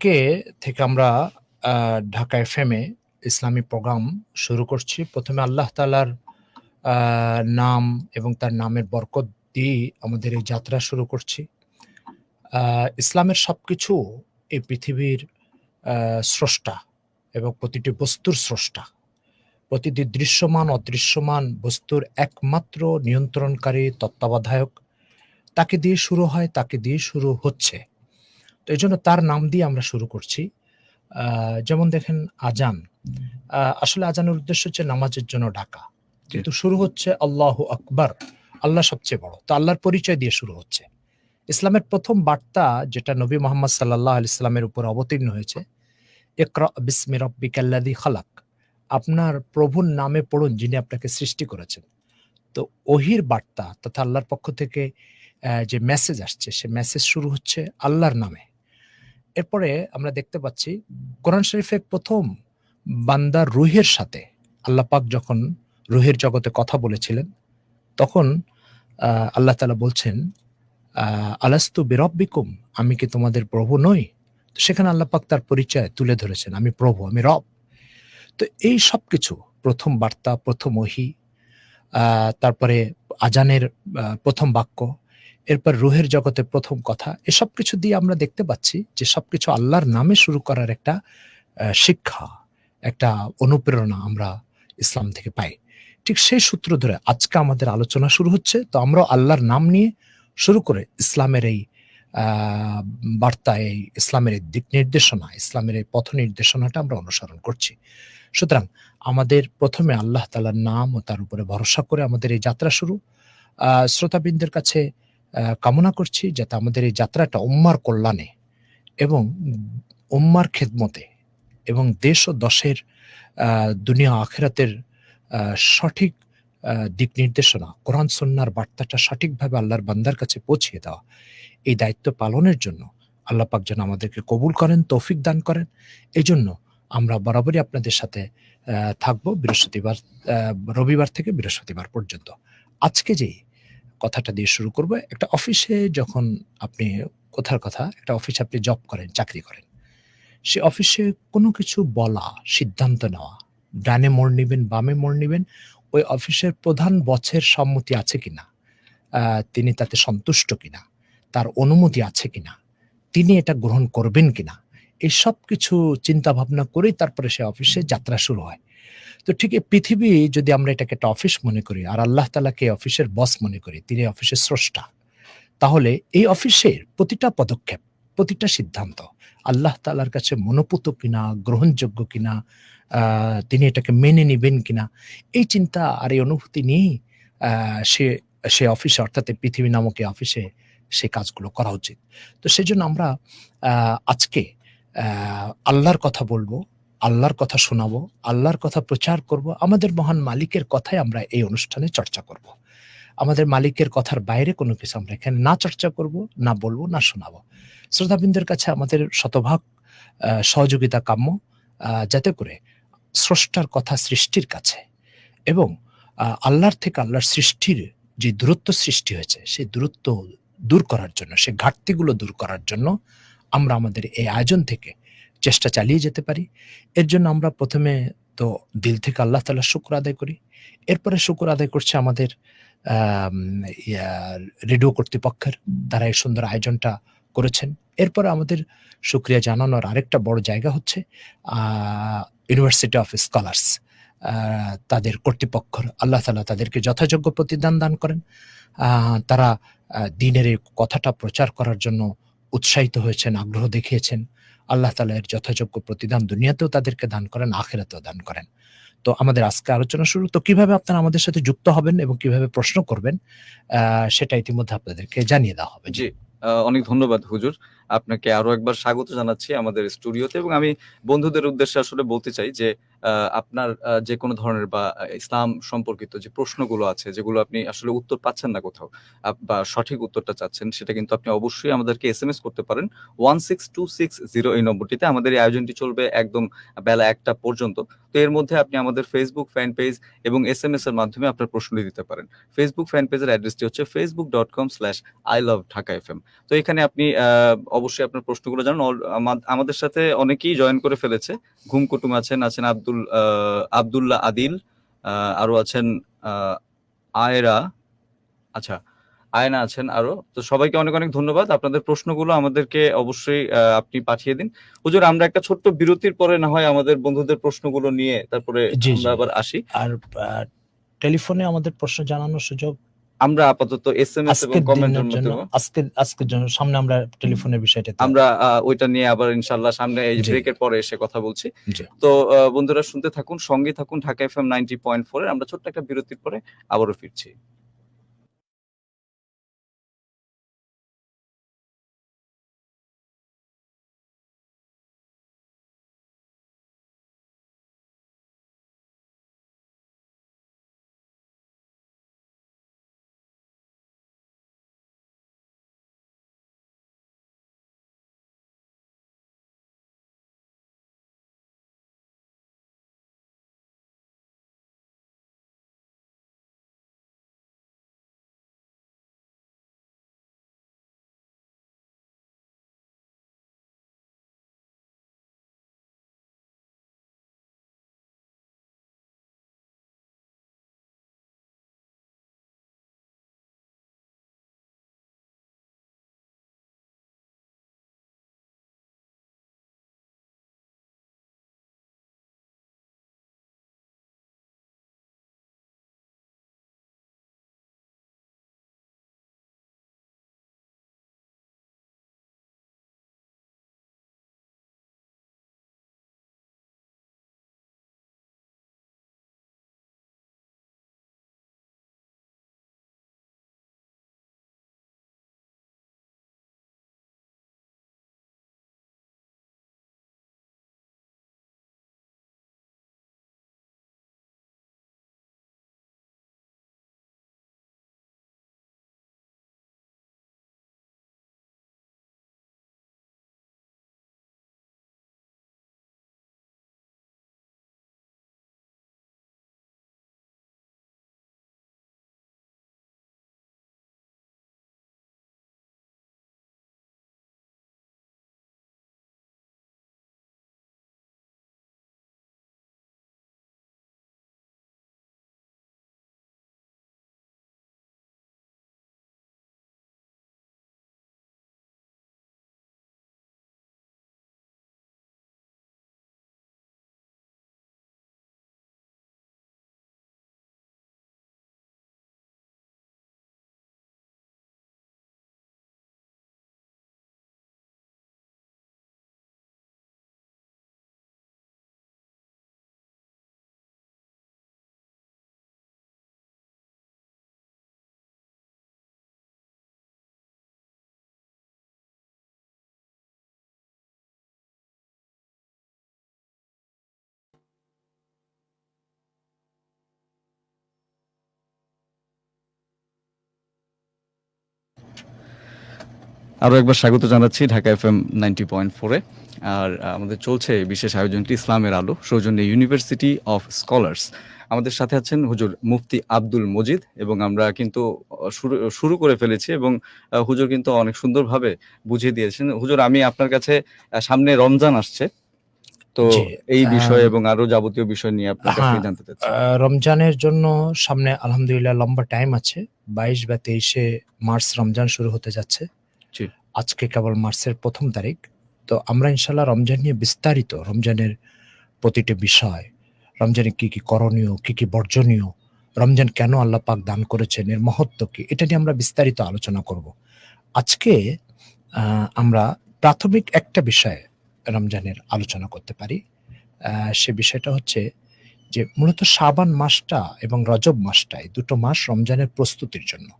আজকে থেকে আমরা ঢাকা এফএমে ইসলামী প্রোগ্রাম শুরু করছি। প্রথমে আল্লাহ তাআলার নাম এবং তার নামের বরকত দিয়ে আমাদের এই যাত্রা শুরু করছি। ইসলামের সবকিছু এই পৃথিবীর স্রষ্টা এবং প্রতিটি বস্তুর স্রষ্টা। প্রতিটি দৃশ্যমান অদৃশ্যমান বস্তুর একমাত্র নিয়ন্ত্রণকারী তত্ত্বাবধায়ক। তাকে দিয়ে শুরু হয়, তাকে দিয়ে শুরু হচ্ছে। তো এইজন্য তার নাম দিয়ে আমরা শুরু করছি। যেমন দেখেন আজান, আসলে আজানের উদ্দেশ্য হচ্ছে নামাজের জন্য ডাকা, কিন্তু শুরু হচ্ছে আল্লাহু আকবার, আল্লাহ সবচেয়ে বড়। তো আল্লাহর পরিচয় দিয়ে শুরু হচ্ছে। ইসলামের প্রথম বার্তা যেটা নবী মোহাম্মদ সাল্লাল্লাহু আলাইহি সাল্লামের উপর অবতীর্ণ হয়েছে, ইকরা বিসমি রাব্বিকাল্লাযী খালাক, আপনার প্রভুর নামে পড়ুন যিনি আপনাকে সৃষ্টি করেছেন। তো ওহির বার্তা তথা আল্লাহর পক্ষ থেকে যে মেসেজ আসছে, সে মেসেজ শুরু হচ্ছে আল্লাহর নামে। এরপরে আমরা দেখতে পাচ্ছি কোরআন শরীফে প্রথম বান্দার রুহের সাথে আল্লাহ পাক যখন রুহের জগতে কথা বলেছিলেন, তখন আল্লাহ তাআলা বলছেন, আলাস্তু বিরব্বিকুম, আমি কি তোমাদের প্রভু নই? তো সেখানে আল্লাহ পাক তার পরিচয় তুলে ধরেছেন, আমি প্রভু, আমি রব। তো এই সবকিছু প্রথম বার্তা, প্রথম ওহী, তারপরে আজানের প্রথম বাক্য, এরপর রুহের জগতে প্রথম কথা, এসব কিছু দিয়ে আমরা দেখতে পাচ্ছি যে সবকিছু আল্লাহর নামে শুরু করার একটা শিক্ষা, একটা অনুপ্রেরণা আমরা ইসলাম থেকে পাই। ঠিক সেই সূত্র ধরে আজকে আমাদের আলোচনা শুরু হচ্ছে। তো আমরাও আল্লাহর নাম নিয়ে শুরু করে ইসলামের এই বার্তা, এই ইসলামের এই দিক নির্দেশনা, ইসলামের এই পথ নির্দেশনাটা আমরা অনুসরণ করছি। সুতরাং আমাদের প্রথমে আল্লাহ তাআলার নাম ও তার উপরে ভরসা করে আমাদের এই যাত্রা শুরু। শ্রোতাবৃন্দের কাছে কামনা করছি যাতে আমাদের এই যাত্রাটা উম্মার কল্যাণে এবং উম্মার খেদমতে এবং দেশ ও দশের দুনিয়া আখেরাতের সঠিক দিক নির্দেশনা, কোরআন সুন্নাহর বার্তাটা সঠিকভাবে আল্লাহর বান্দার কাছে পৌঁছিয়ে দেওয়া, এই দায়িত্ব পালনের জন্য আল্লাহ পাক যেন আমাদেরকে কবুল করেন, তৌফিক দান করেন। এজন্য আমরা বরাবরই আপনাদের সাথে থাকবো রবিবার থেকে বৃহস্পতিবার পর্যন্ত। আজকে যেই কথাটা দিয়ে শুরু করব, একটা অফিসে যখন আপনি, কথার কথা, একটা অফিসে আপনি জব করেন, চাকরি করেন। সে অফিসে কোনো কিছু বলা, সিদ্ধান্ত নেওয়া, ডানে মোড় নিবেন, বামে মোড় নিবেন, ওই অফিসের প্রধান বসের সম্মতি আছে কিনা, তিনি তাতে সন্তুষ্ট কিনা, তার অনুমতি আছে কিনা, তিনি এটা গ্রহণ করবেন কিনা, এই সব কিছু চিন্তা ভাবনা করেই তারপরে সে অফিসে যাত্রা শুরু হয়। তো ঠিক এই পৃথিবী যদি আমরা এটাকে একটা অফিস মনে করি আর আল্লাহ তাআলাকে অফিসের বস মনে করি, তিনি অফিসের স্রষ্টা, তাহলে এই অফিসের প্রতিটা পদক্ষেপ, প্রতিটা সিদ্ধান্ত আল্লাহ তাআলার কাছে মনোপুত কিনা, গ্রহণযোগ্য কিনা, তিনি এটাকে মেনে নিবেন কিনা, এই চিন্তা আর এই অনুভূতি নিয়েই সে সে অফিসে, অর্থাৎ এই পৃথিবী নামক এই অফিসে সে কাজগুলো করা উচিত। তো সেজন্য আমরা আজকে আল্লাহর কথা বলবো, আল্লাহর কথা শোনাবো, আল্লাহর কথা প্রচার করব, আমাদের মহান মালিকের কথাই আমরা এই অনুষ্ঠানে চর্চা করব। আমাদের মালিকের কথার বাইরে কোনো কিছু আমরা এখানে না চর্চা করব, না বলবো, না শোনাবো। শ্রোতাবৃন্দের কাছে আমাদের শতভাগ সহযোগিতা কাম্য, যাতে করে স্রষ্টার কথা সৃষ্টির কাছে এবং আল্লাহর থেকে, আল্লাহর সৃষ্টির যে দূরত্ব সৃষ্টি হয়েছে, সেই দূরত্ব দূর করার জন্য, সেই ঘাটতিগুলো দূর করার জন্য আমরা আমাদের এই আয়োজন থেকে চেষ্টা চালিয়ে যেতে পারি। এর জন্য আমরা প্রথমে তো দিল থেকে আল্লাহ তাআলার শুকর আদায় করি। এরপরে শুকর আদায় করছে আমাদের আম ইয়া রেডিও কর্তৃপক্ষের, তারা এই সুন্দর আয়োজনটা করেছেন। এরপরে আমাদের শুকরিয়া জানানোর আরেকটা বড় জায়গা হচ্ছে আ ইউনিভার্সিটি অফ স্কলার্স, তাদের কর্তৃপক্ষ, আল্লাহ তাআলা তাদেরকে যথাযোগ্য প্রতিদান দান করেন। তারা দ্বীনের এই কথাটা প্রচার করার জন্য উৎসাহিত হয়েছেন, আগ্রহ দেখিয়েছেন। আল্লাহ তাআলা এর যথাযোগ্য প্রতিদান দুনিয়াতেও তাদেরকে দান করেন, আখিরাতেও দান করেন। তো আমাদের আজকে আলোচনা শুরু। তো কিভাবে আপনারা আমাদের সাথে যুক্ত হবেন এবং কিভাবে প্রশ্ন করবেন, সেটা ইতিমধ্যে আপনাদেরকে জানিয়ে দেওয়া হবে। জি, অনেক ধন্যবাদ হুজুর। আপনাকে আরো একবার স্বাগত জানাচ্ছি আমাদের স্টুডিওতে, এবং আমি বন্ধুদের উদ্দেশ্যে আসলে বলতে চাই যে আপনার যেকোনো ধরনের বা ইসলাম সম্পর্কিত যে প্রশ্নগুলো আছে, যেগুলো আপনি আসলে উত্তর পাচ্ছেন না কোথাও, বা সঠিক উত্তরটা চাচ্ছেন, সেটা কিন্তু আপনি অবশ্যই আমাদেরকে এসএমএস করতে পারেন 16260 এই নম্বরটিতে। আমাদের এই আয়োজনটি চলবে একদম বেলা ১টা পর্যন্ত। তো এর মধ্যে আপনি আমাদের ফেসবুক ফ্যান পেজ এবং এসএমএস এর মাধ্যমে আপনার প্রশ্নটি দিতে পারেন। ফেসবুক ফ্যান পেজের অ্যাড্রেসটি হচ্ছে facebook.com/iloveDhakaFM। তো এখানে আপনি অবশ্যই আপনার প্রশ্নগুলো জানান। আমাদের সাথে অনেকেই জয়েন করে ফেলেছে। ঘুম কুটুম আছেন আব্দুল্লাহ আদিল, আরো আছেন আয়রা, আচ্ছা আয়না আছেন আরো। তো সবাইকে অনেক অনেক ধন্যবাদ। আপনাদের প্রশ্নগুলো আমাদেরকে অবশ্যই আপনি পাঠিয়ে দিন। হুজুর, আমরা একটা ছোট্ট বিরতির পরে না হয় আমাদের বন্ধুদের প্রশ্নগুলো নিয়ে তারপরে জি আমরা জি আবার আসি। আর টেলিফোনে আমাদের প্রশ্ন জানানোর সুযোগ আমরা আপাতত SMS এবং আজকের কমেন্টের দিনের জন্য, মাধ্যমে আজকের জন্য সামনে আমরা টেলিফোনের বিষয়টাতে আমরা ওইটা নিয়ে আবার ইনশাআল্লাহ সামনে এই জি ব্রেকের পরে এসে কথা বলছি। জি। তো বন্ধুরা শুনতে থাকুন, সঙ্গে থাকুন ঢাকা FM 90.4 এর। আমরা ছোট্ট একটা বিরতির পরে আবারও ফিরছি। আরো একবার স্বাগত জানাচ্ছি ঢাকা FM 90.4 এ। আর আমাদের চলছে বিশেষ আয়োজনটি ইসলামের আলো, সৌজন্যে ইউনিভার্সিটি অফ স্কলার্স। আমাদের সাথে আছেন হুজুর মুফতি আব্দুল মজিদ, এবং আমরা কিন্তু শুরু করে ফেলেছি, এবং হুজুর কিন্তু অনেক সুন্দরভাবে বুঝিয়ে দিয়েছেন। হুজুর, আমি আপনার কাছে সামনে রমজান আসছে, তো জি এই বিষয় এবং আরো যাবতীয় বিষয় নিয়ে আপনার কাছ হ্যাঁ, থেকে জানতে চাচ্ছি। রমজানের জন্য সামনে আলহামদুলিল্লাহ লম্বা টাইম আছে। 22 বা 23 মার্চ রমজান শুরু হতে যাচ্ছে। জি আজকে কেবল মার্চের 1ম তারিখ। তো আমরা ইনশাআল্লাহ রমজান নিয়ে বিস্তারিত, রমজানের প্রতিটি বিষয়, রমজানে কি কি করণীয়, কি কি বর্জনীয়, রমজান কেন আল্লাহ পাক দান করেছেন, এর মহত্ব কি, এটা নিয়ে আমরা বিস্তারিত আলোচনা করব। আজকে আমরা প্রাথমিক একটা বিষয়ে রমজানের আলোচনা করতে পারি। সে বিষয়টা হচ্ছে যে মূলত শাবান মাসটা এবং রজব মাসটা, এই দুটো মাস রমজানের প্রস্তুতির জন্য।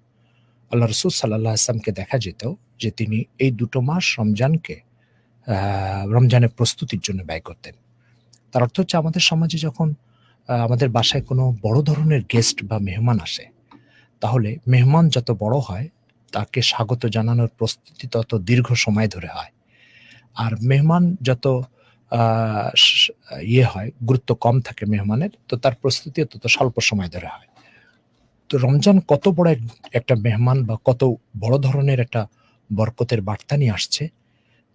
আল্লাহ রসুল সাল্লাল্লাহু আলাইহি ওয়াসাল্লামকে দেখা যেত যে তিনি এই দুটো মাস রমজানের প্রস্তুতির জন্য ব্যয় করতেন। তার অর্থ হচ্ছে আমাদের সমাজে যখন আমাদের বাসায় কোনো বড় ধরনের গেস্ট বা মেহমান আসে, তাহলে মেহমান যত বড় হয় তাকে স্বাগত জানানোর প্রস্তুতি তত দীর্ঘ সময় ধরে হয়। আর মেহমান যত হয়, গুরুত্ব কম থাকে মেহমানের, তো তার প্রস্তুতিও তত স্বল্প সময় ধরে হয়। তো রমজান কত বড় একটা মেহমান বা কত বড় ধরনের একটা বরকতের বার্তা নিয়ে আসছে,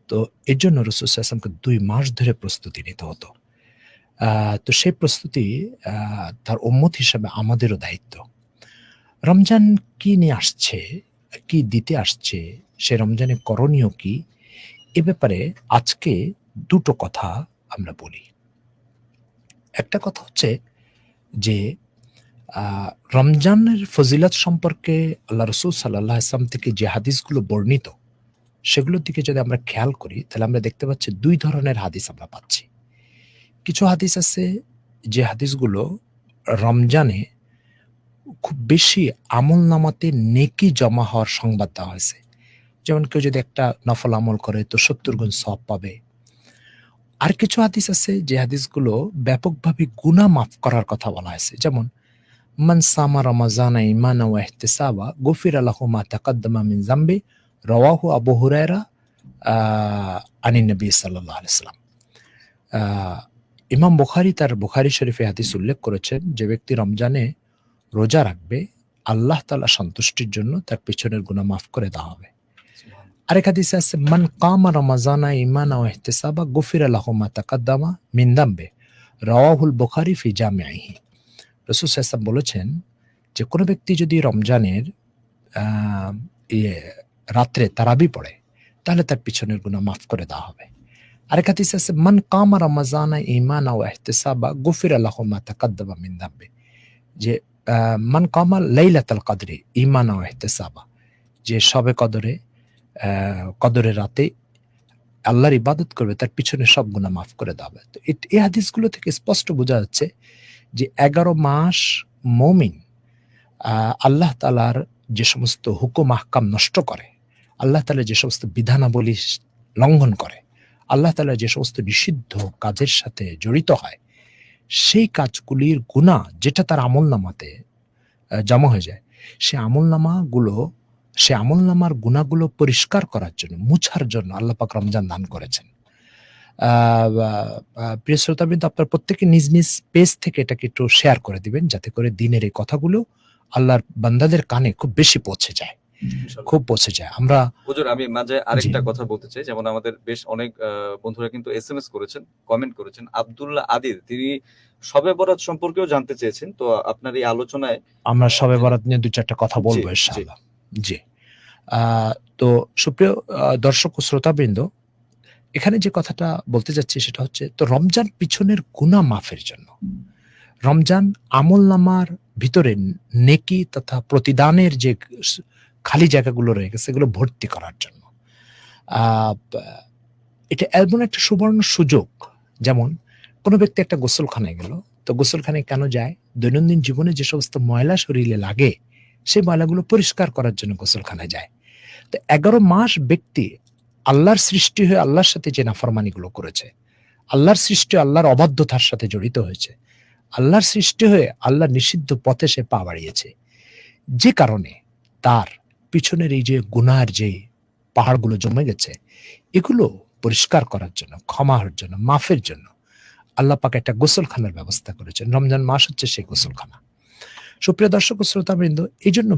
তো এর জন্য রাসূল সাল্লাল্লাহু আলাইহি ওয়াসাল্লামকে ২ মাস ধরে প্রস্তুতি নিতে হতো। তো সেই প্রস্তুতি তার উম্মত হিসাবে আমাদেরও দায়িত্ব। রমজান কি নিয়ে আসছে, কি দিতে আসছে, সে রমজানে করণীয় কি? এ ব্যাপারে আজকে ২ টো কথা আমরা বলি। একটা কথা হচ্ছে যে আ রমজানের ফজিলত সম্পর্কে আল্লাহ রাসূল সাল্লাল্লাহু আলাইহি ওয়াসাল্লাম থেকে যে হাদিসগুলো বর্ণিত, সেগুলোর দিকে যদি আমরা খেয়াল করি, তাহলে আমরা দেখতে পাচ্ছি ২ ধরনের হাদিস আমরা পাচ্ছি। কিছু হাদিস আছে যে হাদিসগুলো রমজানে খুব বেশি আমলনামাতে নেকি জমা হওয়ার সংবাদ দেওয়া হয়েছে। যেমন কেউ যদি একটা নফল আমল করে তো ৭০ গুণ সওয়াব পাবে। আর কিছু হাদিস আছে যে হাদিসগুলো ব্যাপকভাবে গুনাহ মাফ করার কথা বলা হয়েছে। যেমন মান সামা রমাজানা ঈমানান ওয়া ইহতিসাবা গুফিরা লাহু মা তাকাদ্দামা মিন যামবি রাওয়াহু আবু হুরায়রা আ আনিন নবী সাল্লাল্লাহু আলাইহি ওয়াসাল্লাম। আ ইমাম বুখারী তার বুখারী শরীফে হাদিস উল্লেখ করেছেন, যে ব্যক্তি রমজানে রোজা রাখবে, আল্লাহ তাআলা সন্তুষ্টির জন্য তার পেছনের গুনাহ মাফ করে দেওয়া হবে। সুবহানাল্লাহ। আরেক হাদিসে আছে মান কামা রমাজানা ঈমানান ওয়া ইহতিসাবা গুফিরা লাহু মা তাকাদ্দামা মিন যামবি রাওয়াহুল বুখারী ফি জামিইহি। রাসূল সাল্লাল্লাহু আলাইহি ওয়াসাল্লাম বলেছেন যে কোনো ব্যক্তি যদি রমজানের আ ইয়ে রাত্রে তারাবি পড়ে, তাহলে তার পিছনের গুনাহ মাফ করে দেওয়া হবে। আরেক হাদিসে আছে মান কামা রমাজানা ঈমানান ওয়া ইহতিসাবা গুফিরা লাহু মা তাকাদ্দামা মিন যামবি, যে মান কামা লাইলাতুল কদরি ঈমানান ওয়া ইহতিসাবা, যে শবে কদরে কদরের রাতে আল্লাহর ইবাদত করবে, তার পিছনে সব গুনাহ মাফ করে দেওয়া হবে। তো এই হাদিসগুলো থেকে স্পষ্ট বোঝা যাচ্ছে যে ১১ মাস মুমিন আল্লাহ তাআলার যে সমস্ত হুকুম আহকাম নষ্ট করে, আল্লাহ তাআলা যে সমস্ত বিধানাবলী লঙ্ঘন করে, আল্লাহ তাআলা যে সমস্ত নিষিদ্ধ কাজের সাথে জড়িত হয়, সেই কাজগুলির গুনাহ যেটা তার আমলনামাতে জমা হয়ে যায়, সে আমলনামার গুনাহগুলো পরিষ্কার করার জন্য, মুছার জন্য আল্লাহ পাক রমজান দান করেছেন। আ বা প্রিয় শ্রোতাবৃন্দ, আপনারা প্রত্যেকে নিজ, নিজ পেজ থেকে এটাকে একটু শেয়ার করে দিবেন, যাতে করে দিনের এই কথাগুলো আল্লাহর বান্দাদের কানে খুব বেশি পৌঁছে যায়, ইনশাআল্লাহ। খুব পৌঁছে যায়। আমরা হুজুর, আমি মাঝে জি, আরেকটা কথা বলতে চাই। যেমন আমাদের বেশ অনেক বন্ধুরা কিন্তু এসএমএস করেছেন, কমেন্ট করেছেন। আব্দুল্লাহ আদিল তিনি শবে বরাত সম্পর্কেও জানতে চেয়েছেন। তো আপনার এই আলোচনায় আমরা শবে যদি বরাত নিয়ে ২-৪ টা কথা জি, বলব জি। ইনশাআল্লাহ। জি। আ তো সুপ্রিয় দর্শক ও শ্রোতাবৃন্দ, এখানে যে কথাটা বলতে যাচ্ছি সেটা হচ্ছে, তো রমজান পিছনের গুনাহ মাফের জন্য। রমজান আমলনামার ভিতরে নেকি তথা প্রতিদানের যে খালি জায়গাগুলো রয়ে গেছে, সেগুলো ভর্তি করার জন্য। আ বা এটা এমন একটা সুবর্ণ সুযোগ, যেমন কোনো ব্যক্তি একটা গোসলখানায় গেল। তো গোসলখানায় কেন যায়? দৈনন্দিন জীবনে যে সমস্ত ময়লা শরীরে লাগে, সেই ময়লাগুলো পরিষ্কার করার জন্য গোসলখানায় যায়। তো ১১ মাস ব্যক্তি আল্লাহর সৃষ্টি হয়ে আল্লাহর সাথে যে নাফরমানিগুলো করেছে, আল্লাহর সৃষ্টি আল্লাহর অবাধ্যতার সাথে জড়িত হয়েছে, আল্লাহর সৃষ্টি হয়ে আল্লাহর নিষিদ্ধ পথে সে পা বাড়িয়েছে, যে কারণে তার পিছনের এই যে গুনাহের যে পাহাড়গুলো জমে গেছে, এগুলো পরিষ্কার করার জন্য, ক্ষমার জন্য, মাফের জন্য আল্লাহ পাক একটা গোসলখানার ব্যবস্থা করেছেন। রমজান মাস হচ্ছে সেই গোসলখানা। সুপ্রিয় দর্শক ও শ্রোতাবৃন্দ, এইজন্য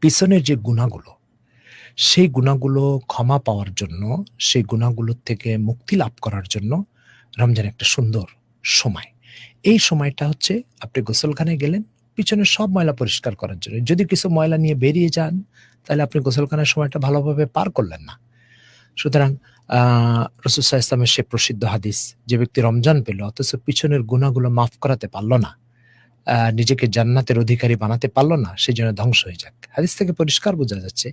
পিছনের যে গুনাহগুলো, সেই গুনাহগুলো ক্ষমা পাওয়ার জন্য, সেই গুনাহগুলোর থেকে মুক্তি লাভ করার জন্য রমজান একটা সুন্দর সময়। এই সময়টা হচ্ছে, আপনি গোসলখানায় গেলেন পিছনের সব ময়লা পরিষ্কার করার জন্য। যদি কিছু ময়লা নিয়ে বেরিয়ে যান, তাহলে আপনি গোসলখানার সময়টা ভালোভাবে পার করলেন না। সুতরাং রাসূল সাল্লাল্লাহু আলাইহি ওয়াসাল্লামের সে প্রসিদ্ধ হাদিস, যে ব্যক্তি রমজান পেল অথচ পিছনের গুনাহগুলো মাফ করাতে পারল না, নিজেকে জান্নাতের অধিকারী বানাতে পারল না, সে যেন ধ্বংস হয়ে যাক। হাদিস থেকে পরিষ্কার বোঝা যাচ্ছে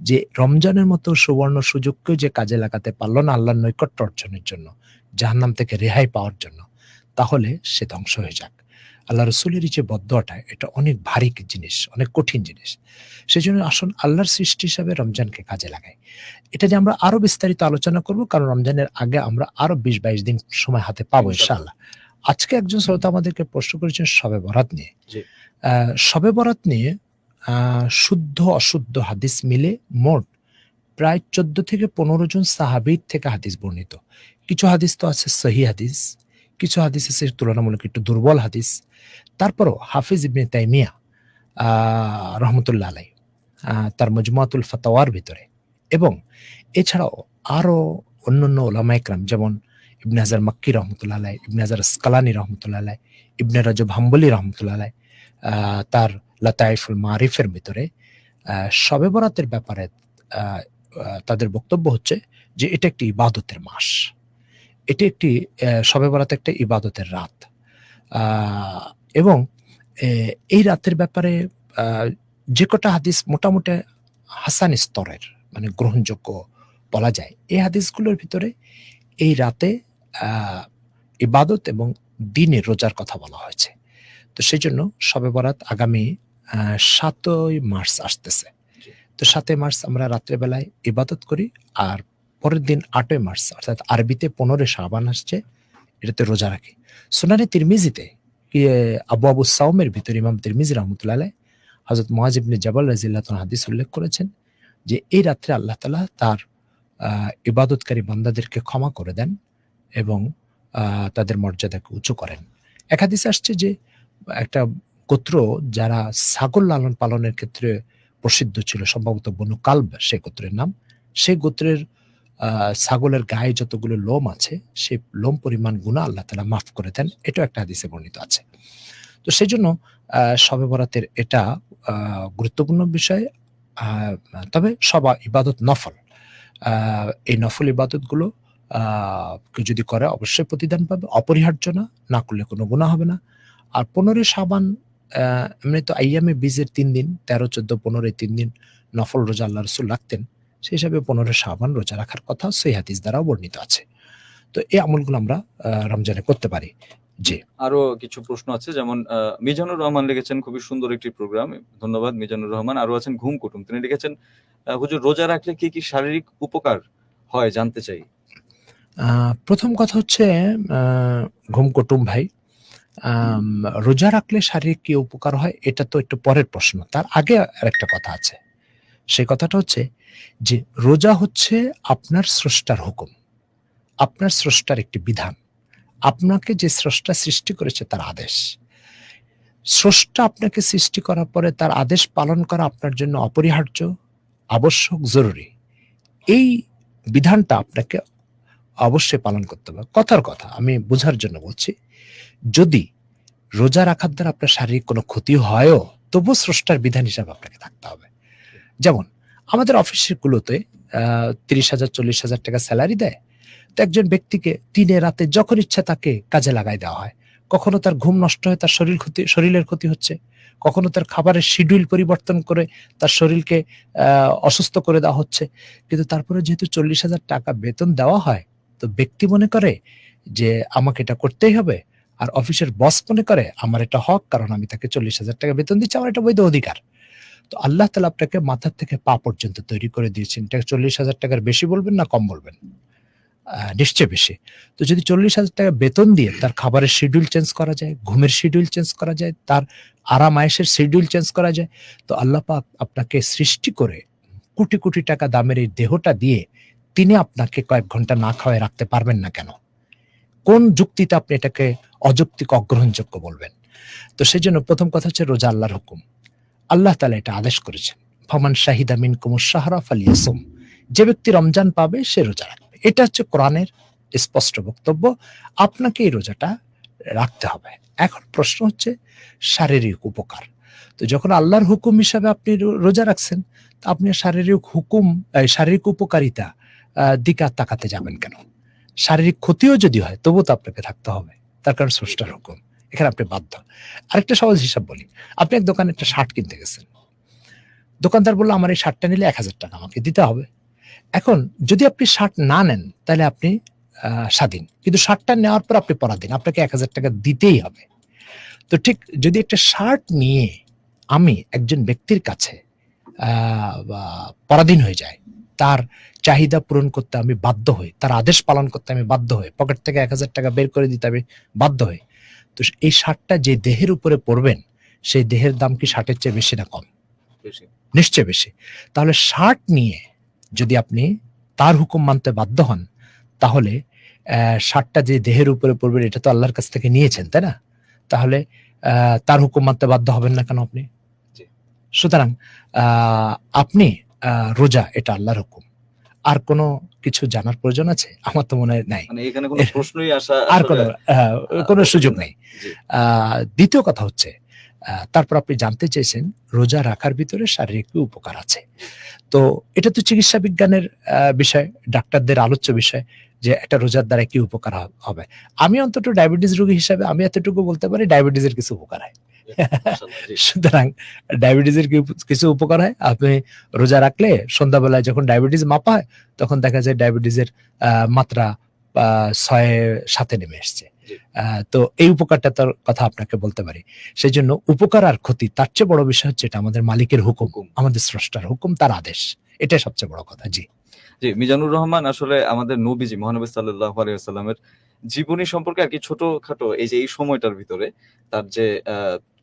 যে রমজানের মতো সুবর্ণ সুযোগকেও যে কাজে লাগাতে পারল না আল্লাহর নৈকট্য অর্জনের জন্য, জাহান্নাম থেকে রেহাই পাওয়ার জন্য, তাহলে সে ধ্বংস হয়ে যাক। আল্লাহ রসুলের যে বদদোয়াটা, এটা অনেক ভারী জিনিস, অনেক কঠিন জিনিস। সেজন্য আসুন আল্লাহর সৃষ্টি হিসাবে রমজানকে কাজে লাগাই। এটা যে আমরা আরো বিস্তারিত আলোচনা করব, কারণ রমজানের আগে আমরা আরো ২০-২২ দিন সময় হাতে পাবো ইনশাআল্লাহ। ইনশাআল্লাহ। আজকে একজন শ্রোতা আমাদেরকে প্রশ্ন করেছেন শবে বরাত নিয়ে। জি। শবে বরাত নিয়ে শুদ্ধ অশুদ্ধ হাদিস মিলে মোট প্রায় ১৪ থেকে ১৫ জন সাহাবীর থেকে হাদিস বর্ণিত। কিছু হাদিস তো আছে সহিহ হাদিস, কিছু হাদিস আছে তুলনামূলক একটু দুর্বল হাদিস। তারপরও হাফিজ ইবনে তাইমিয়া রহমতুল্লাহ আলাইহ তার মজমুআতুল ফাতাওয়ার ভিতরে এবং এছাড়াও আরো অন্যান্য ওলামা ইকরাম যেমন ইবনে হাজার মাক্কি রহমতুল্লাহ আলাইহ, ইবনে হাজার আসকালানি রহমতুল্লাহ আলাইহ, ইবনে রজব হাম্বলি রহমতুল্লাহ আলাইহ তার লাতাইফুল মারিফের ভিতরে শবে বরাতের ব্যাপারে আহ, তাদের বক্তব্য হচ্ছে যে এটা একটি ইবাদতের মাস, এটি একটি শবে বরাত একটা ইবাদতের রাত, আহ, এবং এই রাতের ব্যাপারে আহ, যে কটা হাদিস মোটামুটি হাসান স্তরের মানে গ্রহণযোগ্য বলা যায়, এই হাদিসগুলোর ভিতরে এই রাতে আহ, ইবাদত এবং দিনের রোজার কথা বলা হয়েছে। তো সেই জন্য শবে বরাত আগামী ৭ই মার্চ আসতেছে। তো ৭ই মার্চ আমরা রাত্রেবেলায় ইবাদত করি, আর পরের দিন ৮ই মার্চ অর্থাৎ আরবিতে ১৫ শাবান আসছে, এটাতে রোজা রাখি। সুনানে তিরমিজিতে আবু আবু সাওমের ভিতর ইমাম তিরমিজি রহমতুল্লাহ আলাইহ হযরত মুআয ইবনে জাবাল রাদিয়াল্লাহু তাআলা হাদিস উল্লেখ করেছেন যে এই রাত্রে আল্লাহ তাআলা তার ইবাদতকারী বান্দাদেরকে ক্ষমা করে দেন এবং তাদের মর্যাদাকে উঁচু করেন। এক হাদিসে আসছে যে একটা গোত্র যারা ছাগল লালন পালনের ক্ষেত্রে প্রসিদ্ধ ছিল, সম্ভবত বনু কালব সেই গোত্রের নাম, সেই গোত্রের ছাগলের গায়ে যতগুলো লোম আছে সেই লোম পরিমাণ গুনাহ আল্লাহ তাআলা মাফ করে দেন, এটাও একটা হাদিসে বর্ণিত আছে। তো সেই জন্য শবে বরাতের এটা গুরুত্বপূর্ণ বিষয়। তবে সব ইবাদত নফল, এই নফল ইবাদতগুলো কেউ যদি করে অবশ্যই প্রতিদান পাবে, অপরিহার্য না, না করলে কোনো গুনাহ হবে না। আর ১৫ শাবান এমনি তো আইয়ামে বীজের ৩ দিন ১৩, ১৪, ১৫ এই ৩ দিন নফল রোজা আল্লাহ রাসূল রাখতেন, সেই হিসাবে ১৫ শাবান রোজা রাখার কথা সহিহ হাদিস দ্বারাও বর্ণিত আছে। তো এই আমলগুলো আমরা রমজানে করতে পারি। জি। আরো কিছু প্রশ্ন আছে, যেমন মিজানুর রহমান লিখেছেন খুবই সুন্দর একটি প্রোগ্রাম, ধন্যবাদ মিজানুর রহমান। আরো আছেন ঘুম কুটুম, তিনি লিখেছেন হুজুর রোজা রাখলে কি কি শারীরিক উপকার হয় জানতে চাই। প্রথম কথা হচ্ছে ঘুম কুটুম ভাই, রোজা রাখলে শারীরিক কি উপকার হয় এটা তো একটু পরের প্রশ্ন, তার আগে আরেকটা কথা আছে। সেই কথাটা হচ্ছে যে রোজা হচ্ছে আপনার স্রষ্টার হুকুম, আপনার স্রষ্টার একটি বিধান, আপনাকে যে স্রষ্টা সৃষ্টি করেছে তার আদেশ। স্রষ্টা আপনাকে সৃষ্টি করার পরে তার আদেশ পালন করা আপনার জন্য অপরিহার্য, আবশ্যক, জরুরি। এই বিধানটা আপনাকে অবশ্যই পালন করতে হবে। কথার কথা আমি বোঝার জন্য বলছি, যদি রোজা রাখার দ্বারা আপনার শারীরিক কোনো ক্ষতি হয়ও তবুও স্রষ্টার বিধান হিসাবে আপনাকে থাকতে হবে। যেমন আমাদের অফিসগুলোতে ৩০,০০০ ৪০,০০০ টাকা স্যালারি দেয়, তো একজন ব্যক্তিকে দিনে রাতে যখন ইচ্ছা তাকে কাজে লাগাই দেওয়া হয়। কখনো তার ঘুম নষ্ট হয়ে তার শরীরের ক্ষতি হচ্ছে, কখনো তার খাবারের শিডিউল পরিবর্তন করে তার শরীরকে অসুস্থ করে দেওয়া হচ্ছে। কিন্তু তারপরে যেহেতু ৪০,০০০ টাকা বেতন দেওয়া হয়, তো ব্যক্তি মনে করে যে আমাকে এটা করতেই হবে, আর অফিসের বস মনে করে আমার এটা হক, কারণ আমি তাকে ৪০,০০০ টাকা বেতন দিচ্ছি, আমার এটা বৈধ অধিকার। তো আল্লাহ তাআলা আপনাকে মাথা থেকে পা পর্যন্ত তৈরি করে দিয়েছেন, এটা ৪০,০০০ টাকার বেশি বলবেন না কম বলবেন? নিশ্চয়ই বেশি। তো যদি ৪০,০০০ টাকা বেতন দিয়ে তার খাবারের শিডিউল চেঞ্জ করা যায়, ঘুমের শিডিউল চেঞ্জ করা যায়, তার আরাম আয়েশের শিডিউল চেঞ্জ করা যায়, তো আল্লাহ পাক আপনাকে সৃষ্টি করে কোটি কোটি টাকা দামের এই দেহটা দিয়ে তিনি আপনাকে কয়েক ঘন্টা না খাওয়ায় রাখতে পারবেন না কেন? কোন যুক্তিতে আপনি এটাকে অযৌক্তিক, অগ্রহণযোগ্য বলবেন? তো সেজন্য প্রথম কথা হচ্ছে রোজা আল্লাহর হুকুম। আল্লাহ তাআলা এটা আদেশ করেছেন, ফামান শাহিদা মিনকুমুশ শাহরা ফালিয়াসুম, যে ব্যক্তি রমজান পাবে সে রোজা রাখবে। এটা হচ্ছে কোরআনের স্পষ্ট বক্তব্য, আপনাকে এই রোজাটা রাখতে হবে। এখন প্রশ্ন হচ্ছে শারীরিক উপকার। তো যখন আল্লাহর হুকুম হিসাবে আপনি রোজা রাখছেন, তা আপনি শারীরিক উপকারিতা দিকে আর তাকাতে যাবেন কেন? শারীরিক ক্ষতিও যদি হয় তবুও তো আপনাকে থাকতে হবে, তার কারণ স্রষ্টার হুকুম, এখানে আপনি বাধ্য। আরেকটা সহজ হিসাব বলি, আপনি এক দোকানে একটা শার্ট কিনতে গেছেন, দোকানদার বলল আমার এই শার্টটা নিলে ১,০০০ টাকা আমাকে দিতে হবে। এখন যদি আপনি শার্ট না নেন তাহলে আপনি স্বাধীন, কিন্তু শার্টটা নেওয়ার পর আপনি পরাধীন, আপনাকে ১,০০০ টাকা দিতেই হবে। তো ঠিক যদি একটা শার্ট নিয়ে আমি একজন ব্যক্তির কাছে পরাধীন হয়ে যাই, তার চাহিদা পূরণ করতে আমি বাধ্য হই, তার আদেশ পালন করতে আমি বাধ্য হই, পকেট থেকে ১,০০০ টাকা বের করে দিতে আমি বাধ্য হই, তো এই শার্টটা যে দেহের উপরে পরবেন সেই দেহের দাম কি শার্টের চেয়ে বেশি না কম? নিশ্চয় বেশি। তাহলে শার্ট নিয়ে যদি আপনি তার হুকুম মানতে বাধ্য হন, তাহলে শার্টটা যে দেহের উপরে পড়বেন এটা তো আল্লাহর কাছ থেকে নিয়েছেন, তাই না? তাহলে তার হুকুম মানতে বাধ্য হবেন না কেন আপনি? সুতরাং আপনি রোজা এটা আল্লাহর হুকুম, আর কোনো কিছু জানার প্রয়োজন আছে? আমার তো মনে হয় নাই। মানে এখানে কোনো প্রশ্নই আসা আর আসলে কোনো সুযোগ প্রয়োজন নেই। জি। দ্বিতীয় কথা হচ্ছে তারপর আপনি জানতে চেয়েছেন রোজা রাখার ভিতরে শারীরিক কি উপকার আছে? জি। তো এটা তো চিকিৎসা বিজ্ঞানের বিষয়, ডাক্তারদের আলোচ্য বিষয় যে একটা রোজার দ্বারা কি উপকার হবে। আমি অন্তত ডায়াবেটিস রোগী হিসাবে আমি এতটুকু বলতে পারি ডায়াবেটিসের কিছু উপকার হয়। মাশাআল্লাহ জি। সুতরাং ডায়াবেটিসের কিছু উপকার হয়। আপনি রোজা রাখলে সন্ধ্যাবেলায় যখন ডায়াবেটিস মাপা হয় তখন দেখা যায় ডায়াবেটিসের মাত্রা ৬-৭ এ নেমে এসছে। জি। তো এই উপকারটার কথা আপনাকে বলতে পারি। সেজন্য উপকার আর ক্ষতি তার চেয়ে বড় বিষয় হচ্ছে এটা আমাদের মালিকের হুকুম, হুকুম। আমাদের স্রষ্টার হুকুম, তার আদেশ। এটাই সবচেয়ে বড় কথা। জি। জি, মিজানুর রহমান আসলে আমাদের নবীজি মহানবী সাল্লাল্লাহু আলাইহি ওয়াসাল্লামের জীবনী সম্পর্কে আরকি ছোটখাটো এই যে এই সময়টার ভিতরে তার যে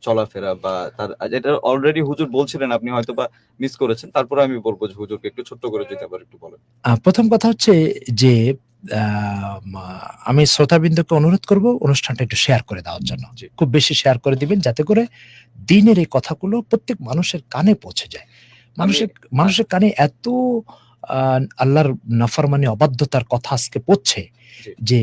চলাফেরা বা তার এটা অলরেডি হুজুর বলছিলেন, আপনি হয়তোবা মিস করেছেন। তারপরে আমি বলব যে হুজুরকে একটু ছোট্ট করে যদি আবার একটু বলেন। প্রথম কথা হচ্ছে যে আ মা আমি শ্রোতাবৃন্দকে অনুরোধ করব অনুষ্ঠানটা একটু শেয়ার করে দেওয়ার জন্য। জি। খুব বেশি শেয়ার করে দিবেন যাতে করে দ্বীনের এই কথাগুলো প্রত্যেক মানুষের কানে পৌঁছে যায়। আমি মানুষের কানে এত আ আল্লাহর নাফরমানি অবাধ্যতার কথা আজকে পড়ছে জি। যে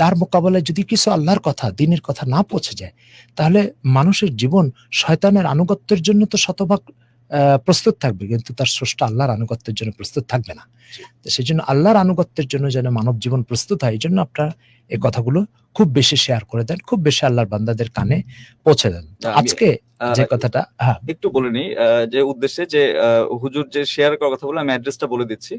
তার মোকাবেলায় যদি কিছু আল্লাহর কথা, দ্বীনের কথা না পৌঁছে যায়, তাহলে মানুষের জীবন শয়তানের আনুগত্যের জন্য তো শতভাগ প্রস্তুত থাকবে, কিন্তু তার স্রষ্টা আল্লাহর আনুগত্যের জন্য প্রস্তুত থাকবে না। জি। তো সেজন্য আল্লাহর আনুগত্যের জন্য যেন মানব জীবন প্রস্তুত হয়, এজন্য আপনারা এই কথাগুলো খুব বেশি শেয়ার করে দেন, খুব বেশি আল্লাহর বান্দাদের কানে পৌঁছে দেন। তো আমি আজকে আ যে কথাটা একটু বলে নিই যে উদ্দেশ্যে যে হুজুর যে শেয়ার করার কথা বললেন, আমি অ্যাড্রেসটা বলে দিচ্ছি।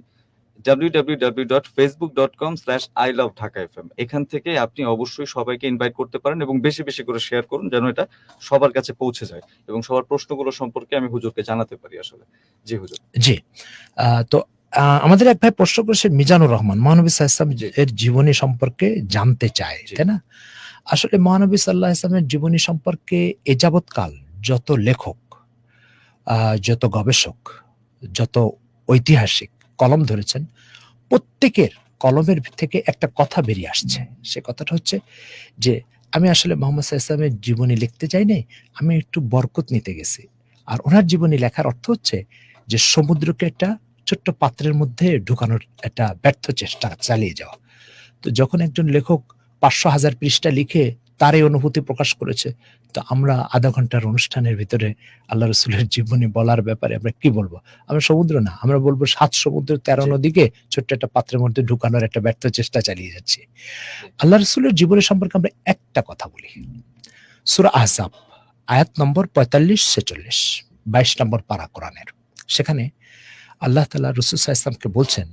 www.facebook.com/iloveDhakaFM এখান থেকে আপনি অবশ্যই সবাইকে ইনভাইট করতে পারেন এবং বেশি, বেশি করে শেয়ার করুন যেন এটা সবার কাছে পৌঁছে যায় এবং সবার প্রশ্নগুলো সম্পর্কে আমি হুজুরকে জানাতে পারি আসলে। জি হুজুর। জি। তো আমাদের এক ভাই প্রশ্ন করেছেন মিজানুর রহমান, মহানবী সাল্লাল্লাহু আলাইহি জি। ওয়াসাল্লাম এর জীবনী সম্পর্কে জানতে চায়, জি। তাই না? আসলে মহানবী সাল্লাল্লাহু আলাইহি ওয়াসাল্লামের জীবনী সম্পর্কে এ যাবৎকাল যত লেখক, আ যত গবেষক, যত ঐতিহাসিক কলম ধরেছেন, প্রত্যেকের কলমের থেকে একটা কথা বেরিয়ে আসছে। সে কথাটা হচ্ছে যে, আমি আসলে মোহাম্মদ সাল্লাল্লাহু আলাইহি ওয়াসাল্লামের জীবনী লিখতে যাই নাই, আমি একটু বরকত নিতে গেছি। আর উনার জীবনী লেখার অর্থ হচ্ছে যে সমুদ্রকে একটা ছোট্ট পাত্রের মধ্যে ঢুকানোর একটা ব্যর্থ চেষ্টা চালিয়ে যাওয়া। তো যখন একজন লেখক ৫০০,০০০ পৃষ্ঠা লিখে তার এই অনুভূতি প্রকাশ করেছে, তো আমরা আধা ঘন্টার অনুষ্ঠানের ভিতরে আল্লাহ রসুলের জীবনী বলার ব্যাপারে আমরা কি বলবো? আমরা সমুদ্র না, আমরা বলবো ৭ সমুদ্র ১৩ জি। নদীকে ছোট্ট একটা পাত্রের মধ্যে ঢুকানোর একটা ব্যর্থ চেষ্টা চালিয়ে যাচ্ছি। জি। আল্লাহ রসুলের জীবনী সম্পর্কে আমরা একটা কথা বলি। সূরা আহজাব আয়াত নম্বর ৪৫-৪৬, ২২ নম্বর পারা কোরআনের। সেখানে আল্লাহ তাআলা রাসূল সাল্লাল্লাহু আলাইহি ওয়াসাল্লামকে বলছেন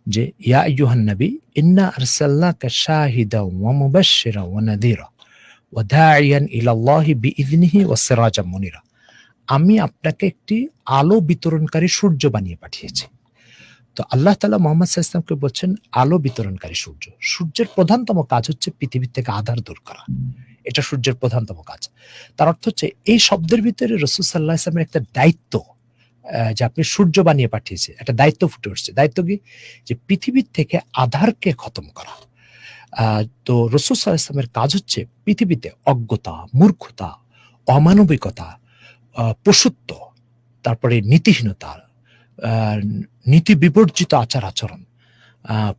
যে, ইয়া আইয়ুহান নবী ইন্না আরসালনাকা শাহিদাও ওয়া মুবাশশিরাও ওয়া নাযীরা ওয়া দাঈয়ান ইলাল্লাহি বিইযনিহি ওয়া সিরাজাম মুনিরা। আমি আপনাকে একটি আলো বিতরণকারী সূর্য বানিয়ে পাঠিয়েছি। তো আল্লাহ তাআলা মুহাম্মদ সাল্লাল্লাহু আলাইহি ওয়াসাল্লামকে বলছেন আলো বিতরণকারী সূর্য। সূর্যের প্রধানতম কাজ হচ্ছে পৃথিবী থেকে আঁধার দূর করা। এটা সূর্যের প্রধানতম কাজ। তার অর্থ হচ্ছে এই শব্দের ভিতরে রাসূল সাল্লাল্লাহু আলাইহি ওয়াসাল্লামের একটা দায়িত্ব, যে আপনি সূর্য বানিয়ে পাঠিয়েছে, একটা দায়িত্ব ফুটে উঠছে। দায়িত্ব কি? যে পৃথিবীর থেকে আঁধারকে খতম করা। তো রাসূল সাল্লাল্লাহু আলাইহি ওয়াসাল্লামের কাজ হচ্ছে পৃথিবীতে অজ্ঞতা, মূর্খতা, অমানবিকতা, পশুত্ব, তারপরে নীতিহীনতা, আ নীতি বিবর্জিত আচার-আচরণ,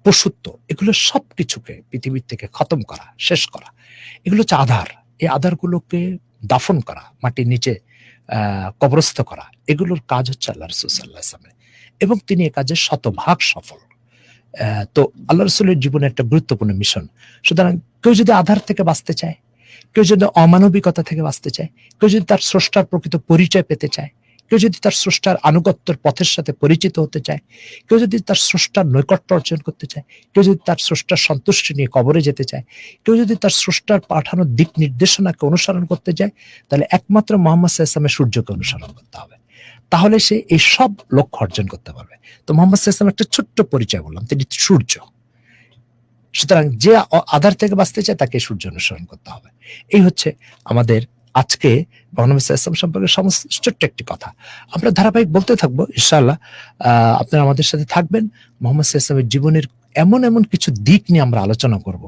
পশুত্ব, এগুলো সবকিছুকে পৃথিবীর থেকে খতম করা, শেষ করা। এগুলো হচ্ছে আঁধার। এই আঁধারগুলোকে দাফন করা, মাটির নিচে কবরস্থ করা। এগুলোর কাজ হচ্ছে আল্লাহ রাসূল সাল্লাল্লাহু আলাইহি ওয়াসাল্লামের এবং তিনি এ কাজে শতভাগ সফল। তো আল্লাহ রসুলের জীবনে একটা গুরুত্বপূর্ণ মিশন। সুতরাং কেউ যদি আধার থেকে বাঁচতে চায়, কেউ যদি অমানবিকতা থেকে বাঁচতে চায়, কেউ যদি তার স্রষ্টার প্রকৃত পরিচয় পেতে চায়, কেউ যদি তার স্রষ্টার আনুগত্যের পথের সাথে পরিচিত হতে চায়, কেউ যদি তার স্রষ্টার নৈকট্য অর্জন করতে চায়, কেউ যদি তার স্রষ্টার সন্তুষ্টি নিয়ে কবরে যেতে চায়, কেউ যদি তার স্রষ্টার পাঠানো দিক নির্দেশনাকে অনুসরণ করতে চায়, তাহলে একমাত্র মুহাম্মদ সাল্লাল্লাহু আলাইহি ওয়াসাল্লামের সূর্যকে অনুসরণ করতে হবে। তাহলে সে এই সব লক্ষ্য অর্জন করতে পারবে। তো মুহাম্মদ সাল্লাল্লাহু আলাইহি ওয়াসাল্লাম একটা ছোট্ট পরিচয় বললাম, তিনি সূর্য। সুতরাং যে আঁধার থেকে বাঁচতে চায় তাকে সূর্য অনুসরণ করতে হবে। এই হচ্ছে আমাদের আজকে মহানবী সাল্লাল্লাহু আলাইহি ওয়াসাল্লাম সম্পর্কে ছোট্ট একটি কথা। আমরা ধারাবাহিক বলতে থাকবো ইনশাআল্লাহ। আপনারা আমাদের সাথে থাকবেন। মুহাম্মদ সাল্লাল্লাহু আলাইহি ওয়াসাল্লামের জীবনের এমন কিছু দিক নিয়ে আমরা আলোচনা করব,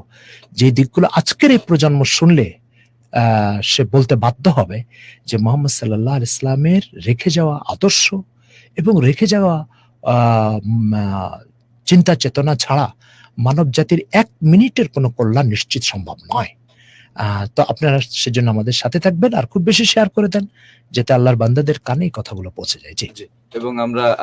যে দিকগুলো আজকের এই প্রজন্ম শুনলে সে বলতে বাধ্য হবে যে মুহাম্মদ সাল্লাল্লাহু আলাইহি ওয়াসাল্লামের রেখে যাওয়া আদর্শ এবং রেখে যাওয়া আ চিন্তা চেতনা ছাড়া মানব জাতির 1 মিনিটের কোনো কল্যাণ নিশ্চিত সম্ভব নয়। তো আপনারা সেজন্য আমাদের সাথে থাকবেন আর খুব বেশি শেয়ার করে দেন, যাতে আল্লাহর বান্দাদের কানে এই কথাগুলো পৌঁছে যায়। জি। জি। এবং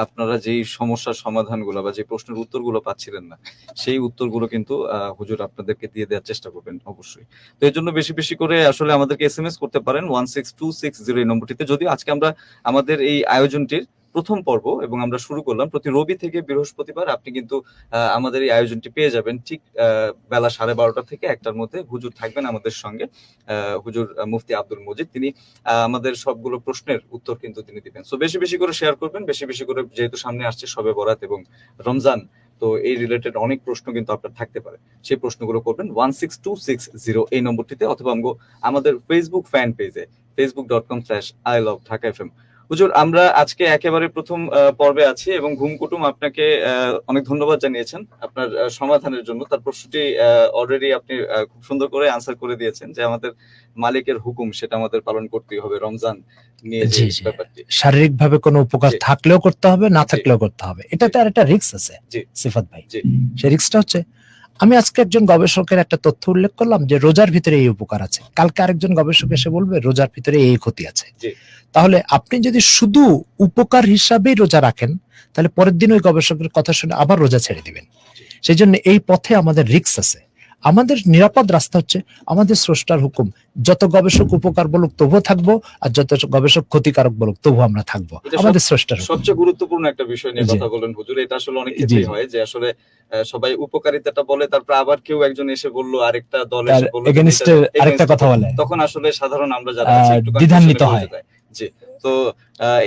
আপনারা যেই সমস্যার সমাধানগুলো বা যে প্রশ্নের উত্তরগুলো পাচ্ছিলেন না, সেই উত্তরগুলো কিন্তু হুজুর আপনাদেরকে দিয়ে দেওয়ার চেষ্টা করবেন অবশ্যই। তো এর জন্য বেশি, বেশি করে আসলে আমাদেরকে এসএমএস করতে পারেন 16260 এই নম্বরটিতে। যদিও আজকে আমরা আমাদের এই আয়োজনটির ১ম পর্ব এবং আমরা শুরু করলাম প্রতি রবি থেকে বৃহস্পতিবার আপনি কিন্তু আমাদের এই আয়োজনটি পেয়ে যাবেন ঠিক বেলা 12:30 থেকে 1টার মধ্যে। হুজুর থাকবেন আমাদের সঙ্গে। হুজুর মুফতি আব্দুল মজিদ, তিনি আমাদের সবগুলো প্রশ্নের উত্তর কিন্তু তিনি দিবেন। সো বেশি, বেশি করে শেয়ার করবেন, বেশি, বেশি করে, যেহেতু সামনে আসছে শবে বরাত এবং রমজান, তো এই রিলেটেড অনেক প্রশ্ন কিন্তু আপনার থাকতে পারে। সেই প্রশ্নগুলো করবেন 16260 এই নম্বরটিতে, অথবা আমাদের ফেসবুক ফ্যান পেজে facebook.com/I love Dhaka FM। হুজুর, আমরা আজকে একেবারে প্রথম পর্বে আছি এবং ঘুম কুটুম আপনাকে অনেক ধন্যবাদ জানিয়েছেন আপনার সমাধানের জন্য। তার প্রশ্নটি অলরেডি আপনি খুব সুন্দর করে আনসার করে দিয়েছেন যে আমাদের মালিকের হুকুম সেটা আমাদের পালন করতেই হবে রমজান নিয়ে যে ব্যাপারটি। শারীরিকভাবে কোনো উপকার থাকলেও করতে হবে, না থাকলেও করতে হবে। এটাতে আর একটা রিস্ক আছে সিফাত ভাই। সেই রিস্কটা হচ্ছে, আমি আজকে একজন গবেষকের একটা তথ্য উল্লেখ করলাম যে রোজার ভিতরে এই উপকার আছে, কালকে আরেকজন গবেষক এসে বলবে রোজার ভিতরে এই ক্ষতি আছে। তাহলে আপনি যদি শুধু উপকার হিসাবেই রোজা রাখেন, তাহলে পরের দিন ওই গবেষকের কথা শুনে আবার রোজা ছেড়ে দিবেন। সেই জন্য এই পথে আমাদের রিস্ক আছে। আমাদের নিরাপদ রাস্তা হচ্ছে আমাদের স্রষ্টার হুকুম। যত গবেষক উপকার বলুক তবুও থাকবো, আর যত গবেষক ক্ষতিকারক বলুক তবুও আমরা থাকবো। আমাদের স্রষ্টার সবচেয়ে গুরুত্বপূর্ণ একটা বিষয় নিয়ে কথা বলেন হুজুর। এটা আসলে অনেক ক্ষেত্রেই হয় যে আসলে সবাই উপকারিতাটা বলে, তারপর আবার কেউ একজন এসে বললো, আরেকটা দল এসে বললো আরেকটা কথা বলে, তখন আসলে সাধারণ আমরা যারা আছি একটু দ্বিধান্বিত হয়। জি। তো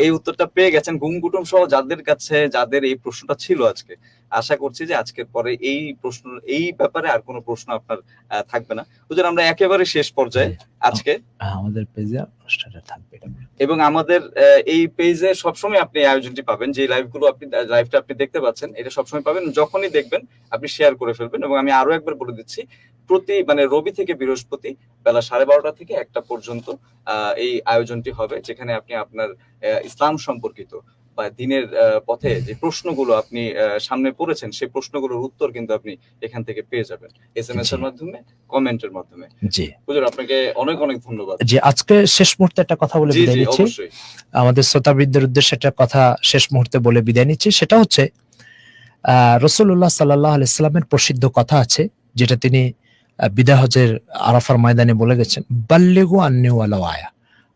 এই উত্তরটা পেয়ে গেছেন ঘুম কুটুম সহ যাদের কাছে, যাদের এই প্রশ্নটা ছিল আজকে। আশা করছি যে আজকের পরে এই ব্যাপারে আর কোনো প্রশ্ন আপনার থাকবে না। হুজুর, আমরা একেবারে শেষ পর্যায়ে আজকে আমাদের পেজে অনুষ্ঠানটা থাকবে এবং আমাদের এই পেজে সবসময় আপনি এই আয়োজনটি পাবেন। যে লাইভটা আপনি দেখতে পাচ্ছেন, এটা সবসময় পাবেন। যখনই দেখবেন আপনি শেয়ার করে ফেলবেন। এবং আমি আরো একবার বলে দিচ্ছি, রবি থেকে বৃহস্পতি বেলা 12:30 থেকে 1টা পর্যন্ত এই আয়োজনটি হবে, যেখানে আপনি আপনার ইসলাম সম্পর্কিত বা দিনের পথে যে প্রশ্নগুলো আপনি সামনে পড়েছেন, সেই প্রশ্নগুলোর উত্তর কিন্তু আপনি এখান থেকে পেয়ে যাবেন এসএমএস এর মাধ্যমে, কমেন্টের মাধ্যমে। জি হুজুর, আপনাকে অনেক অনেক ধন্যবাদ। জি, আজকে শেষ মুহূর্তে একটা কথা বলে বিদায় নিচ্ছি। আমাদের শ্রোতাবৃন্দের উদ্দেশ্যে একটা কথা শেষ মুহূর্তে বলে বিদায় নিচ্ছি। সেটা হচ্ছে রাসূলুল্লাহ সাল্লাল্লাহু আলাইহি সাল্লামের প্রসিদ্ধ কথা আছে, যেটা তিনি বিদায় হজের আরাফার ময়দানে বলে গেছেন, বাল্লিগু আন্নী ওয়ালাউ আয়া।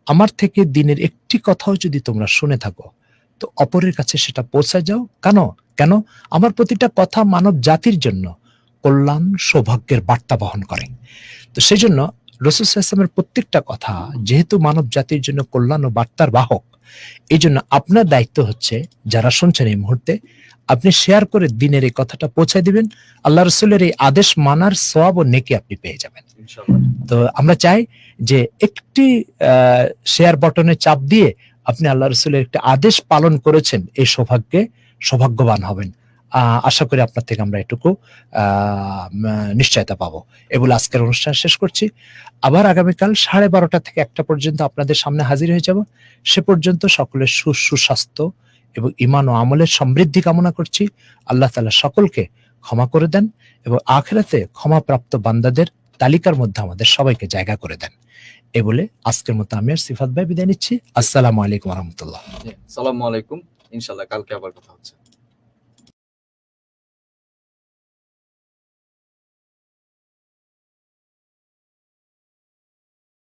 আমার থেকে দিনের একটি কথাও যদি তোমরা শুনে থাকো, তো অপরের কাছে সেটা পৌঁছে যাও। কেন? আমার প্রতিটা কথা মানব জাতির জন্য কল্যাণ, সৌভাগ্যের বার্তা বহন করে। তো সেই জন্য রাসূল সাল্লাল্লাহু আলাইহি ওয়াসাল্লামের প্রত্যেকটা কথা যেহেতু মানব জাতির জন্য কল্যাণ ও বার্তার বাহক, এই জন্য আপনার দায়িত্ব হচ্ছে, যারা শুনছেন এই মুহূর্তে, আপনি শেয়ার করে দিনের এই কথাটা পৌঁছে দিবেন। আল্লাহ রাসূলের এই আদেশ মানার সওয়াব ও নেকি আপনি পেয়ে যাবেন। তো আমরা চাই যে একটি শেয়ার বাটনে চাপ দিয়ে আপনি আল্লাহ রাসূলের একটা আদেশ পালন করেছেন, এই সৌভাগ্যবান হবেন। আশা করি আপনার থেকে আমরা এটুকু নিশ্চয়তা পাবো। এ বলে আজকের অনুষ্ঠান শেষ করছি। আবার আগামীকাল 12:30 থেকে 1টা পর্যন্ত আপনাদের সামনে হাজির হয়ে যাব। সে পর্যন্ত সকলের সুস্বাস্থ্য এবং ঈমান ও আমলের সমৃদ্ধি কামনা করছি। আল্লাহ তাআলা সকলকে ক্ষমা করে দেন এবং আখিরাতে ক্ষমাপ্রাপ্ত বান্দাদের তালিকার মধ্যে আমাদের সবাইকে জায়গা করে দেন। এ বলে আজকের মতো আমি আর সিফাত ভাই বিদায় নিচ্ছি। আসসালামু আলাইকুম ওয়া রাহমাতুল্লাহ। আসসালামু আলাইকুম। ইনশাআল্লাহ কালকে আবার কথা হচ্ছে।